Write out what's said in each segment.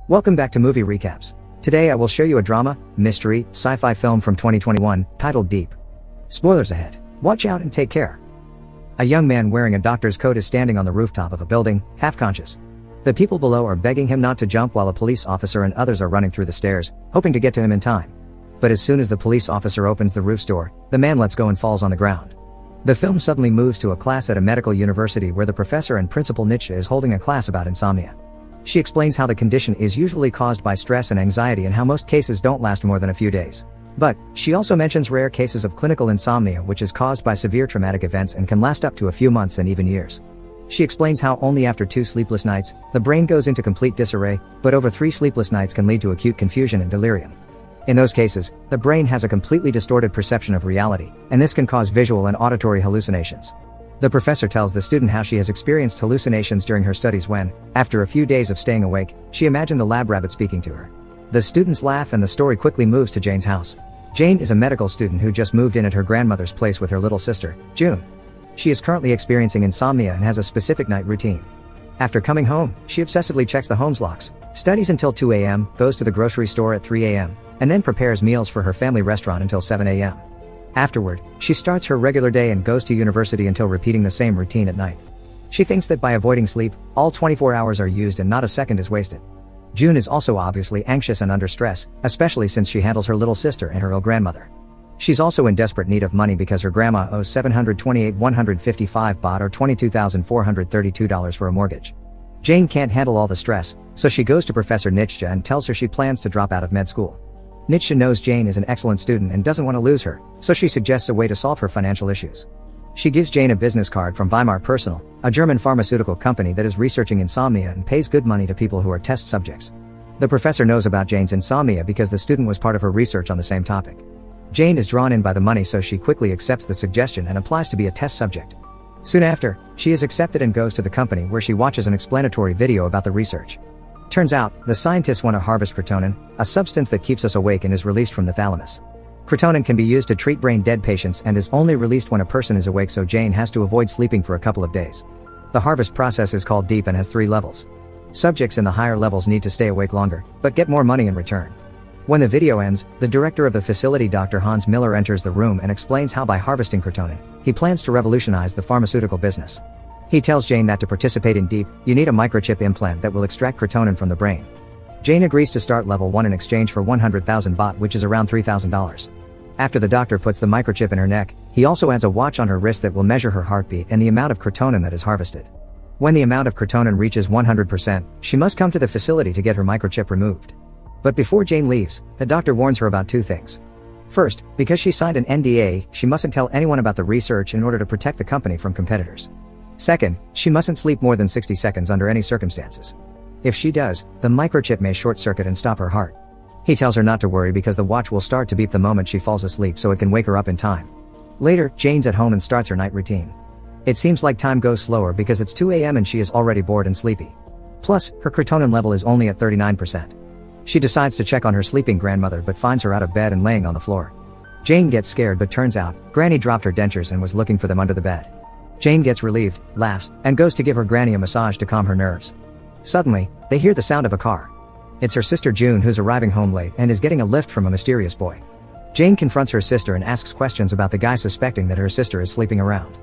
Welcome back to Movie Recaps. Today I will show you a drama, mystery, sci-fi film from 2021, titled Deep. Spoilers ahead. Watch out and take care. A young man wearing a doctor's coat is standing on the rooftop of a building, half conscious. The people below are begging him not to jump while a police officer and others are running through the stairs, hoping to get to him in time. But as soon as the police officer opens the roof's door, the man lets go and falls on the ground. The film suddenly moves to a class at a medical university where the professor and Principal Nietzsche is holding a class about insomnia. She explains how the condition is usually caused by stress and anxiety and how most cases don't last more than a few days. But, she also mentions rare cases of clinical insomnia which is caused by severe traumatic events and can last up to a few months and even years. She explains how only after 2 sleepless nights, the brain goes into complete disarray, but over 3 sleepless nights can lead to acute confusion and delirium. In those cases, the brain has a completely distorted perception of reality, and this can cause visual and auditory hallucinations. The professor tells the student how she has experienced hallucinations during her studies when, after a few days of staying awake, she imagined the lab rabbit speaking to her. The students laugh and the story quickly moves to Jane's house. Jane is a medical student who just moved in at her grandmother's place with her little sister, June. She is currently experiencing insomnia and has a specific night routine. After coming home, she obsessively checks the home's locks, studies until 2 a.m., goes to the grocery store at 3 a.m., and then prepares meals for her family restaurant until 7 a.m. Afterward, she starts her regular day and goes to university until repeating the same routine at night. She thinks that by avoiding sleep, all 24 hours are used and not a second is wasted. June is also obviously anxious and under stress, especially since she handles her little sister and her ill grandmother. She's also in desperate need of money because her grandma owes $728,155 baht or $22,432 for a mortgage. Jane can't handle all the stress, so she goes to Professor Nietzsche and tells her she plans to drop out of med school. Nietzsche knows Jane is an excellent student and doesn't want to lose her, so she suggests a way to solve her financial issues. She gives Jane a business card from Weimar Personal, a German pharmaceutical company that is researching insomnia and pays good money to people who are test subjects. The professor knows about Jane's insomnia because the student was part of her research on the same topic. Jane is drawn in by the money, so she quickly accepts the suggestion and applies to be a test subject. Soon after, she is accepted and goes to the company where she watches an explanatory video about the research. Turns out, the scientists want to harvest crotonin, a substance that keeps us awake and is released from the thalamus. Crotonin can be used to treat brain-dead patients and is only released when a person is awake, so Jane has to avoid sleeping for a couple of days. The harvest process is called Deep and has 3 levels. Subjects in the higher levels need to stay awake longer, but get more money in return. When the video ends, the director of the facility, Dr. Hans Miller, enters the room and explains how by harvesting crotonin, he plans to revolutionize the pharmaceutical business. He tells Jane that to participate in Deep, you need a microchip implant that will extract crotonin from the brain. Jane agrees to start level 1 in exchange for 100,000 baht, which is around $3,000. After the doctor puts the microchip in her neck, he also adds a watch on her wrist that will measure her heartbeat and the amount of crotonin that is harvested. When the amount of crotonin reaches 100%, she must come to the facility to get her microchip removed. But before Jane leaves, the doctor warns her about 2 things. First, because she signed an NDA, she mustn't tell anyone about the research in order to protect the company from competitors. Second, she mustn't sleep more than 60 seconds under any circumstances. If she does, the microchip may short-circuit and stop her heart. He tells her not to worry because the watch will start to beep the moment she falls asleep, so it can wake her up in time. Later, Jane's at home and starts her night routine. It seems like time goes slower because it's 2 a.m. and she is already bored and sleepy. Plus, her crotonin level is only at 39%. She decides to check on her sleeping grandmother but finds her out of bed and laying on the floor. Jane gets scared, but turns out, Granny dropped her dentures and was looking for them under the bed. Jane gets relieved, laughs, and goes to give her granny a massage to calm her nerves. Suddenly, they hear the sound of a car. It's her sister June who's arriving home late and is getting a lift from a mysterious boy. Jane confronts her sister and asks questions about the guy, suspecting that her sister is sleeping around.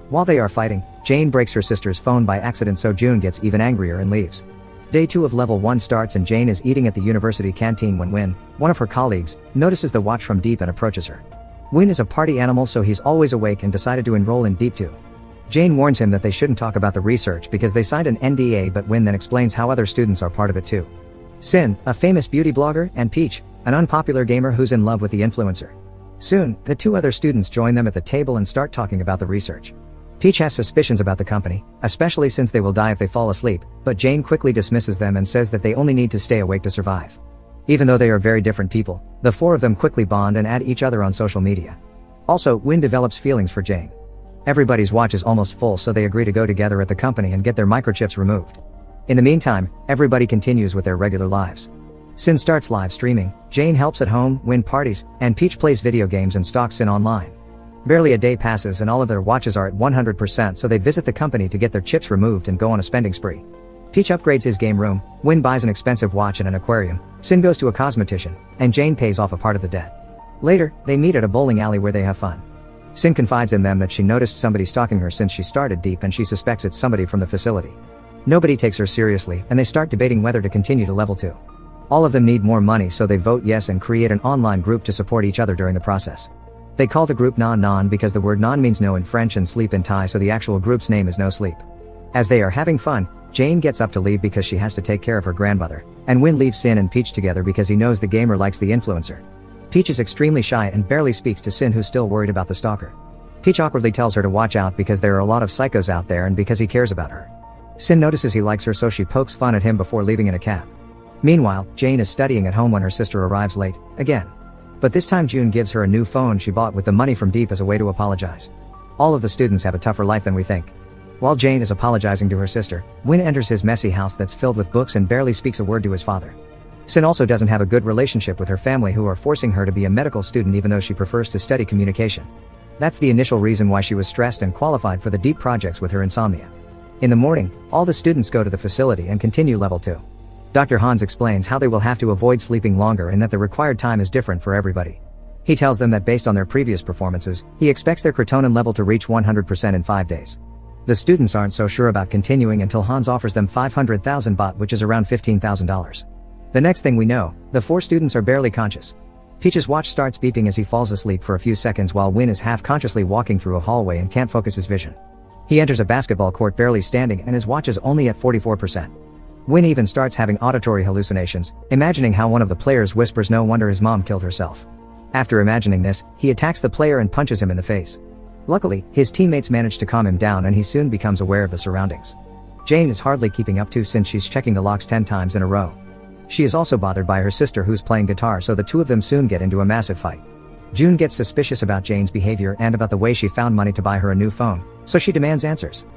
While they are fighting, Jane breaks her sister's phone by accident, so June gets even angrier and leaves. Day 2 of level 1 starts and Jane is eating at the university canteen when Win, one of her colleagues, notices the watch from Deep and approaches her. Win is a party animal, so he's always awake and decided to enroll in Deep too. Jane warns him that they shouldn't talk about the research because they signed an NDA, but Win then explains how other students are part of it too. Sin, a famous beauty blogger, and Peach, an unpopular gamer who's in love with the influencer. Soon, the 2 other students join them at the table and start talking about the research. Peach has suspicions about the company, especially since they will die if they fall asleep, but Jane quickly dismisses them and says that they only need to stay awake to survive. Even though they are very different people, the 4 of them quickly bond and add each other on social media. Also, Win develops feelings for Jane. Everybody's watch is almost full, so they agree to go together at the company and get their microchips removed. In the meantime, everybody continues with their regular lives. Sin starts live streaming, Jane helps at home, Win parties, and Peach plays video games and stalks Sin online. Barely a day passes and all of their watches are at 100%, so they visit the company to get their chips removed and go on a spending spree. Peach upgrades his game room, Win buys an expensive watch and an aquarium, Sin goes to a cosmetician, and Jane pays off a part of the debt. Later, they meet at a bowling alley where they have fun. Sin confides in them that she noticed somebody stalking her since she started Deep and she suspects it's somebody from the facility. Nobody takes her seriously and they start debating whether to continue to level 2. All of them need more money so they vote yes and create an online group to support each other during the process. They call the group Non Non because the word non means no in French and sleep in Thai, so the actual group's name is No Sleep. As they are having fun, Jane gets up to leave because she has to take care of her grandmother, and Win leaves Sin and Peach together because he knows the gamer likes the influencer. Peach is extremely shy and barely speaks to Sin, who's still worried about the stalker. Peach awkwardly tells her to watch out because there are a lot of psychos out there and because he cares about her. Sin notices he likes her, so she pokes fun at him before leaving in a cab. Meanwhile, Jane is studying at home when her sister arrives late, again. But this time June gives her a new phone she bought with the money from Deep as a way to apologize. All of the students have a tougher life than we think. While Jane is apologizing to her sister, Win enters his messy house that's filled with books and barely speaks a word to his father. Sin also doesn't have a good relationship with her family, who are forcing her to be a medical student even though she prefers to study communication. That's the initial reason why she was stressed and qualified for the Deep projects with her insomnia. In the morning, all the students go to the facility and continue level 2. Dr. Hans explains how they will have to avoid sleeping longer and that the required time is different for everybody. He tells them that based on their previous performances, he expects their Crotonin level to reach 100% in 5 days. The students aren't so sure about continuing until Hans offers them 500,000 baht, which is around $15,000. The next thing we know, the 4 students are barely conscious. Peach's watch starts beeping as he falls asleep for a few seconds while Win is half-consciously walking through a hallway and can't focus his vision. He enters a basketball court barely standing and his watch is only at 44%. Win even starts having auditory hallucinations, imagining how one of the players whispers, "No wonder his mom killed herself." After imagining this, he attacks the player and punches him in the face. Luckily, his teammates manage to calm him down and he soon becomes aware of the surroundings. Jane is hardly keeping up too, since she's checking the locks 10 times in a row. She is also bothered by her sister, who's playing guitar, so the two of them soon get into a massive fight. June gets suspicious about Jane's behavior and about the way she found money to buy her a new phone, so she demands answers.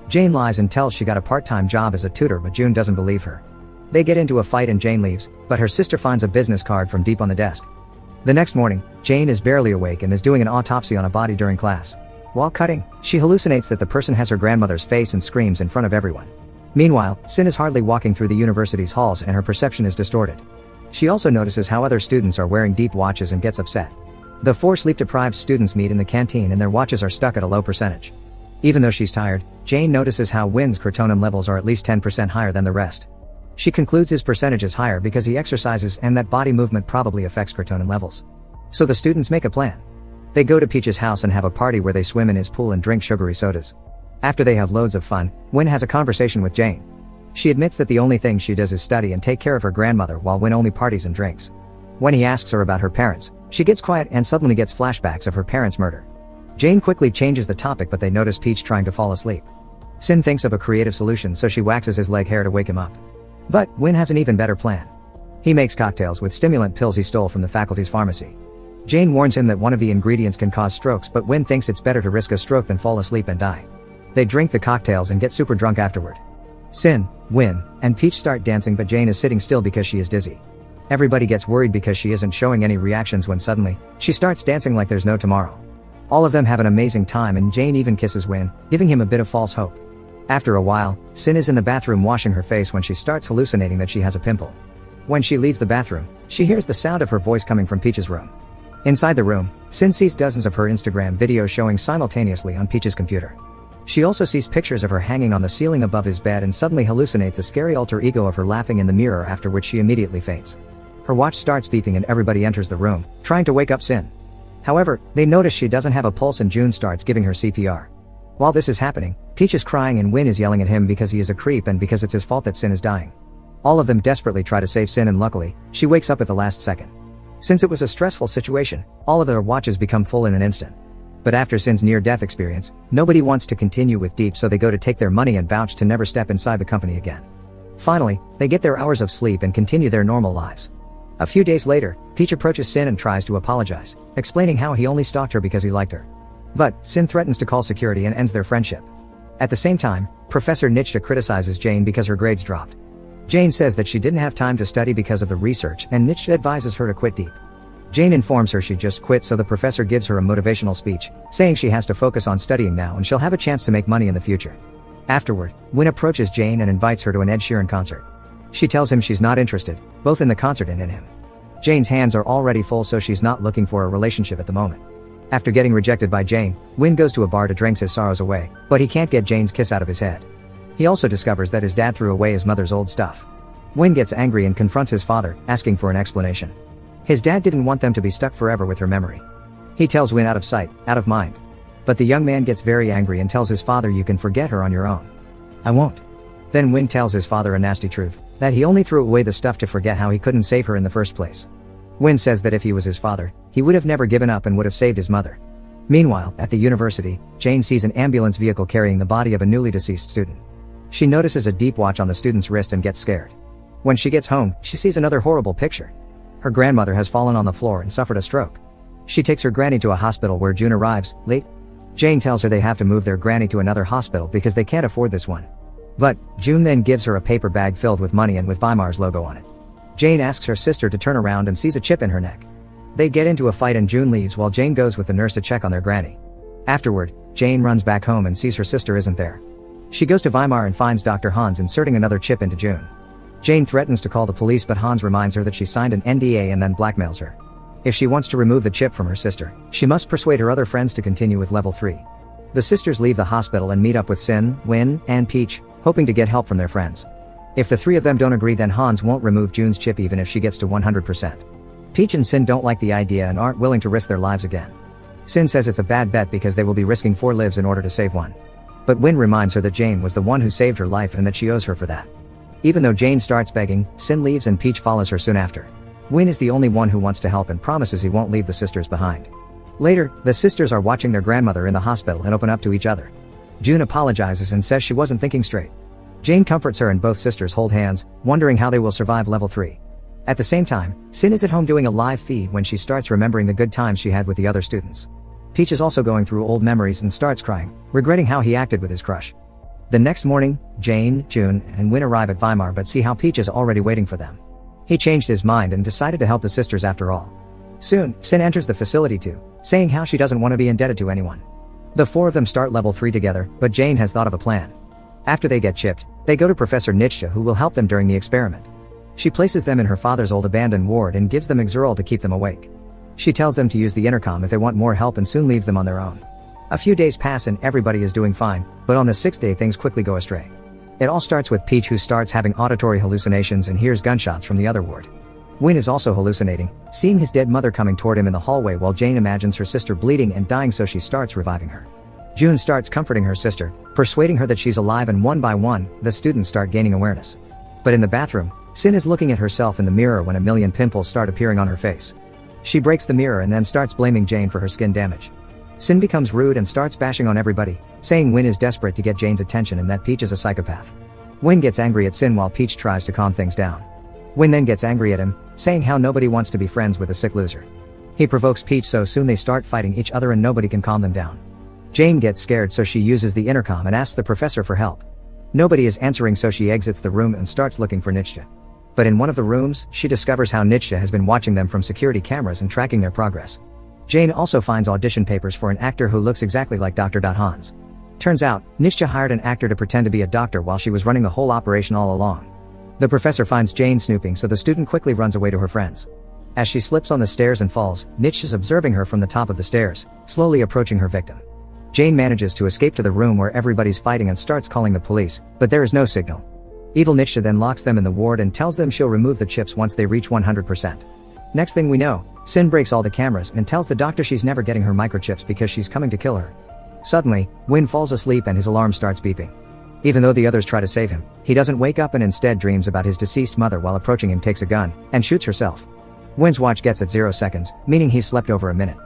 Jane lies and tells she got a part-time job as a tutor, but June doesn't believe her. They get into a fight and Jane leaves, but her sister finds a business card from Deep on the desk. The next morning, Jane is barely awake and is doing an autopsy on a body during class. While cutting, she hallucinates that the person has her grandmother's face and screams in front of everyone. Meanwhile, Sin is hardly walking through the university's halls and her perception is distorted. She also notices how other students are wearing Deep watches and gets upset. The 4 sleep-deprived students meet in the canteen and their watches are stuck at a low percentage. Even though she's tired, Jane notices how Win's Crotonin levels are at least 10% higher than the rest. She concludes his percentage is higher because he exercises and that body movement probably affects Crotonin levels. So the students make a plan. They go to Peach's house and have a party where they swim in his pool and drink sugary sodas. After they have loads of fun, Win has a conversation with Jane. She admits that the only thing she does is study and take care of her grandmother, while Win only parties and drinks. When he asks her about her parents, she gets quiet and suddenly gets flashbacks of her parents' murder. Jane quickly changes the topic, but they notice Peach trying to fall asleep. Sin thinks of a creative solution, so she waxes his leg hair to wake him up. But Win has an even better plan. He makes cocktails with stimulant pills he stole from the faculty's pharmacy. Jane warns him that one of the ingredients can cause strokes, but Win thinks it's better to risk a stroke than fall asleep and die. They drink the cocktails and get super drunk afterward. Sin, Win, and Peach start dancing, but Jane is sitting still because she is dizzy. Everybody gets worried because she isn't showing any reactions when suddenly, she starts dancing like there's no tomorrow. All of them have an amazing time and Jane even kisses Win, giving him a bit of false hope. After a while, Sin is in the bathroom washing her face when she starts hallucinating that she has a pimple. When she leaves the bathroom, she hears the sound of her voice coming from Peach's room. Inside the room, Sin sees dozens of her Instagram videos showing simultaneously on Peach's computer. She also sees pictures of her hanging on the ceiling above his bed and suddenly hallucinates a scary alter ego of her laughing in the mirror, after which she immediately faints. Her watch starts beeping and everybody enters the room, trying to wake up Sin. However, they notice she doesn't have a pulse and June starts giving her CPR. While this is happening, Peach is crying and Win is yelling at him because he is a creep and because it's his fault that Sin is dying. All of them desperately try to save Sin and luckily, she wakes up at the last second. Since it was a stressful situation, all of their watches become full in an instant. But after Sin's near-death experience, nobody wants to continue with Deep, so they go to take their money and vouch to never step inside the company again. Finally, they get their hours of sleep and continue their normal lives. A few days later, Peach approaches Sin and tries to apologize, explaining how he only stalked her because he liked her. But Sin threatens to call security and ends their friendship. At the same time, Professor Nietzsche criticizes Jane because her grades dropped. Jane says that she didn't have time to study because of the research, and Nietzsche advises her to quit Deep. Jane informs her she just quit, so the professor gives her a motivational speech, saying she has to focus on studying now and she'll have a chance to make money in the future. Afterward, Win approaches Jane and invites her to an Ed Sheeran concert. She tells him she's not interested, both in the concert and in him. Jane's hands are already full, so she's not looking for a relationship at the moment. After getting rejected by Jane, Win goes to a bar to drink his sorrows away, but he can't get Jane's kiss out of his head. He also discovers that his dad threw away his mother's old stuff. Win gets angry and confronts his father, asking for an explanation. His dad didn't want them to be stuck forever with her memory. He tells Win out of sight, out of mind. But the young man gets very angry and tells his father, "You can forget her on your own." "I won't." Then Win tells his father a nasty truth, that he only threw away the stuff to forget how he couldn't save her in the first place. Win says that if he was his father, he would have never given up and would have saved his mother. Meanwhile, at the university, Jane sees an ambulance vehicle carrying the body of a newly deceased student. She notices a deep watch on the student's wrist and gets scared. When she gets home, she sees another horrible picture. Her grandmother has fallen on the floor and suffered a stroke. She takes her granny to a hospital where June arrives, late. Jane tells her they have to move their granny to another hospital because they can't afford this one. But, June then gives her a paper bag filled with money and with Weimar's logo on it. Jane asks her sister to turn around and sees a chip in her neck. They get into a fight and June leaves while Jane goes with the nurse to check on their granny. Afterward, Jane runs back home and sees her sister isn't there. She goes to Weimar and finds Dr. Hans inserting another chip into June. Jane threatens to call the police, but Hans reminds her that she signed an NDA and then blackmails her. If she wants to remove the chip from her sister, she must persuade her other friends to continue with level 3. The sisters leave the hospital and meet up with Sin, Win, and Peach, hoping to get help from their friends. If the three of them don't agree, then Hans won't remove June's chip even if she gets to 100%. Peach and Sin don't like the idea and aren't willing to risk their lives again. Sin says it's a bad bet because they will be risking 4 lives in order to save one. But Win reminds her that Jane was the one who saved her life and that she owes her for that. Even though Jane starts begging, Sin leaves and Peach follows her soon after. Win is the only one who wants to help and promises he won't leave the sisters behind. Later, the sisters are watching their grandmother in the hospital and open up to each other. June apologizes and says she wasn't thinking straight. Jane comforts her and both sisters hold hands, wondering how they will survive level 3. At the same time, Sin is at home doing a live feed when she starts remembering the good times she had with the other students. Peach is also going through old memories and starts crying, regretting how he acted with his crush. The next morning, Jane, June, and Win arrive at Weimar but see how Peach is already waiting for them. He changed his mind and decided to help the sisters after all. Soon, Sin enters the facility too, saying how she doesn't want to be indebted to anyone. The 4 of them start level 3 together, but Jane has thought of a plan. After they get chipped, they go to Professor Nietzsche, who will help them during the experiment. She places them in her father's old abandoned ward and gives them Exerol to keep them awake. She tells them to use the intercom if they want more help and soon leaves them on their own. A few days pass and everybody is doing fine, but on the 6th day things quickly go astray. It all starts with Peach, who starts having auditory hallucinations and hears gunshots from the other ward. Win is also hallucinating, seeing his dead mother coming toward him in the hallway while Jane imagines her sister bleeding and dying, so she starts reviving her. June starts comforting her sister, persuading her that she's alive, and one by one, the students start gaining awareness. But in the bathroom, Sin is looking at herself in the mirror when a million pimples start appearing on her face. She breaks the mirror and then starts blaming Jane for her skin damage. Sin becomes rude and starts bashing on everybody, saying Win is desperate to get Jane's attention and that Peach is a psychopath. Win gets angry at Sin while Peach tries to calm things down. Win then gets angry at him, saying how nobody wants to be friends with a sick loser. He provokes Peach, so soon they start fighting each other and nobody can calm them down. Jane gets scared, so she uses the intercom and asks the professor for help. Nobody is answering, so she exits the room and starts looking for Nietzsche. But in one of the rooms, she discovers how Nietzsche has been watching them from security cameras and tracking their progress. Jane also finds audition papers for an actor who looks exactly like Dr. Hans. Turns out, Nietzsche hired an actor to pretend to be a doctor while she was running the whole operation all along. The professor finds Jane snooping, so the student quickly runs away to her friends. As she slips on the stairs and falls, Nietzsche is observing her from the top of the stairs, slowly approaching her victim. Jane manages to escape to the room where everybody's fighting and starts calling the police, but there is no signal. Evil Nietzsche then locks them in the ward and tells them she'll remove the chips once they reach 100%. Next thing we know, Sin breaks all the cameras and tells the doctor she's never getting her microchips because she's coming to kill her. Suddenly, Win falls asleep and his alarm starts beeping. Even though the others try to save him, he doesn't wake up and instead dreams about his deceased mother while approaching him, takes a gun, and shoots herself. Win's watch gets at 0 seconds, meaning he's slept over a minute.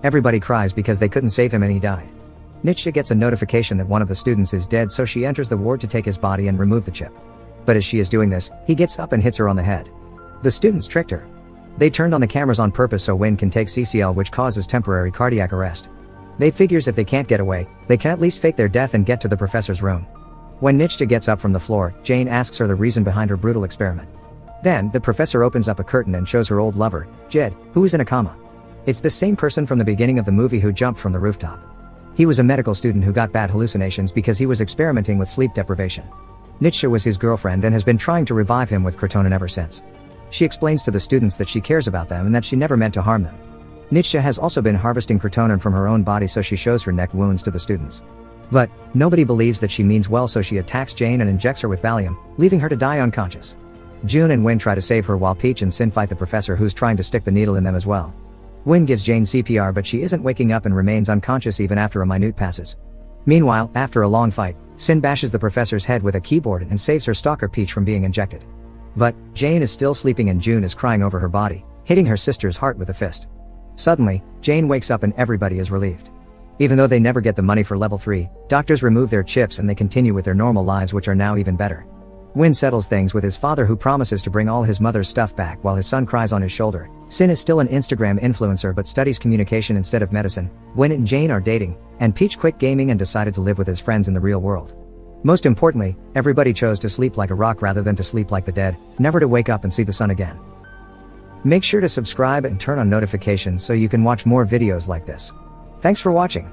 Everybody cries because they couldn't save him and he died. Nietzsche gets a notification that one of the students is dead, so she enters the ward to take his body and remove the chip. But as she is doing this, he gets up and hits her on the head. The students tricked her. They turned on the cameras on purpose so Win can take CCL, which causes temporary cardiac arrest. They figures if they can't get away, they can at least fake their death and get to the professor's room. When Nietzsche gets up from the floor, Jane asks her the reason behind her brutal experiment. Then, the professor opens up a curtain and shows her old lover, Jed, who is in a coma. It's the same person from the beginning of the movie who jumped from the rooftop. He was a medical student who got bad hallucinations because he was experimenting with sleep deprivation. Nietzsche was his girlfriend and has been trying to revive him with Crotonin ever since. She explains to the students that she cares about them and that she never meant to harm them. Nietzsche has also been harvesting Crotonin from her own body, so she shows her neck wounds to the students. But nobody believes that she means well, so she attacks Jane and injects her with Valium, leaving her to die unconscious. June and Win try to save her while Peach and Sin fight the professor, who's trying to stick the needle in them as well. Win gives Jane CPR, but she isn't waking up and remains unconscious even after a minute passes. Meanwhile, after a long fight, Sin bashes the professor's head with a keyboard and saves her stalker Peach from being injected. But Jane is still sleeping and June is crying over her body, hitting her sister's heart with a fist. Suddenly, Jane wakes up and everybody is relieved. Even though they never get the money for level 3, doctors remove their chips and they continue with their normal lives, which are now even better. Win settles things with his father, who promises to bring all his mother's stuff back while his son cries on his shoulder. Sin is still an Instagram influencer but studies communication instead of medicine. Win and Jane are dating, and Peach quit gaming and decided to live with his friends in the real world. Most importantly, everybody chose to sleep like a rock rather than to sleep like the dead, never to wake up and see the sun again. Make sure to subscribe and turn on notifications so you can watch more videos like this. Thanks for watching.